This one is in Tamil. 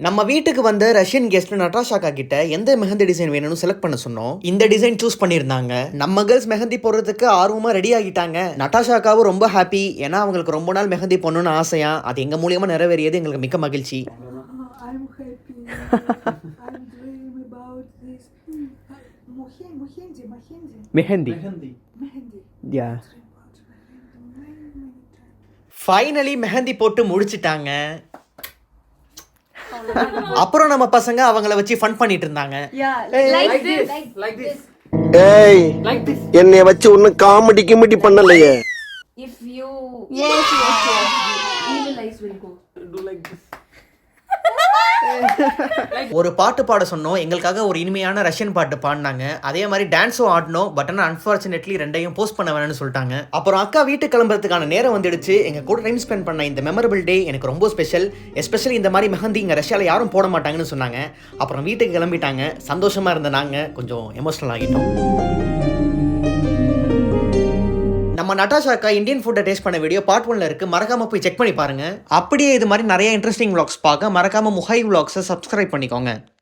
நம்ம வீட்டுக்கு வந்த ரஷ்யன் கெஸ்ட் நட்டாஷாக்கா கிட்ட எந்த மெஹந்தி டிசைன் வேணும்னு செலக்ட் பண்ண சொன்னோம். இந்த டிசைன் சூஸ் பண்ணியிருந்தாங்க. நம்ம கேர்ள்ஸ் மெஹந்தி போடுறதுக்கு ஆர்வமா ரெடி ஆகிட்டாங்க. நட்டாஷாக்காவும் ரொம்ப ஹாப்பி. ஏன்னா அவங்களுக்கு ரொம்ப நாள் மெஹந்தி போடணும்னு ஆசையா. அது எங்க மூலியமா நிறைவேறியது எங்களுக்கு மிக்க மகிழ்ச்சி. I'm happy. I'm dream about this. Mehendi. Mehendi. Yeah. Finally mehndi போட்டு முடிச்சிட்டாங்க. அப்புறம் நம்ம பசங்க அவங்கள வச்சு ஃபன் பண்ணிட்டு இருந்தாங்க. Like this. ஏய் Like this. என்னைய வச்சு ஒன்னும் காமெடி கிமெடி பண்ணலையே. If you Yes. evil eyes will go. Do like this. ஒரு பாட்டு பாட சொன்னோம். எங்களுக்காக ஒரு இனிமையான ரஷ்யன் பாட்டு பாடினாங்க. அதே மாதிரி டான்ஸும் ஆடணும். பட் ஆனால் அன்ஃபார்ச்சுனேட்லி ரெண்டையும் போஸ்ட் பண்ண வேணும்னு சொல்லிட்டாங்க. அப்புறம் அக்கா வீட்டுக்கு கிளம்புறதுக்கான நேரம் வந்துடுச்சு. எங்க கூட டைம் ஸ்பெண்ட் பண்ண இந்த மெமரபிள் டே எனக்கு ரொம்ப ஸ்பெஷல். எஸ்பெஷலி இந்த மாதிரி மெஹந்தி இங்கே ரஷ்யாவில் யாரும் போட மாட்டாங்கன்னு சொன்னாங்க. அப்புறம் வீட்டுக்கு கிளம்பிட்டாங்க. சந்தோஷமா இருந்த நாங்கள் கொஞ்சம் எமோஷனல் ஆகிட்டோம். நம்ம நட்டாஷாக்கா இந்தியன் ஃபுட்டை டேஸ்ட் பண்ண வீடியோ பார்ட் 1ல இருக்கு. மறக்காம போய் செக் பண்ணி பாருங்க. அப்படியே இது மாதிரி நிறைய இன்ட்ரெஸ்டிங் vlogs பார்க்க மறக்காம முஹை vlogs-ஐ சப்ஸ்கிரைப் பண்ணிக்கோங்க.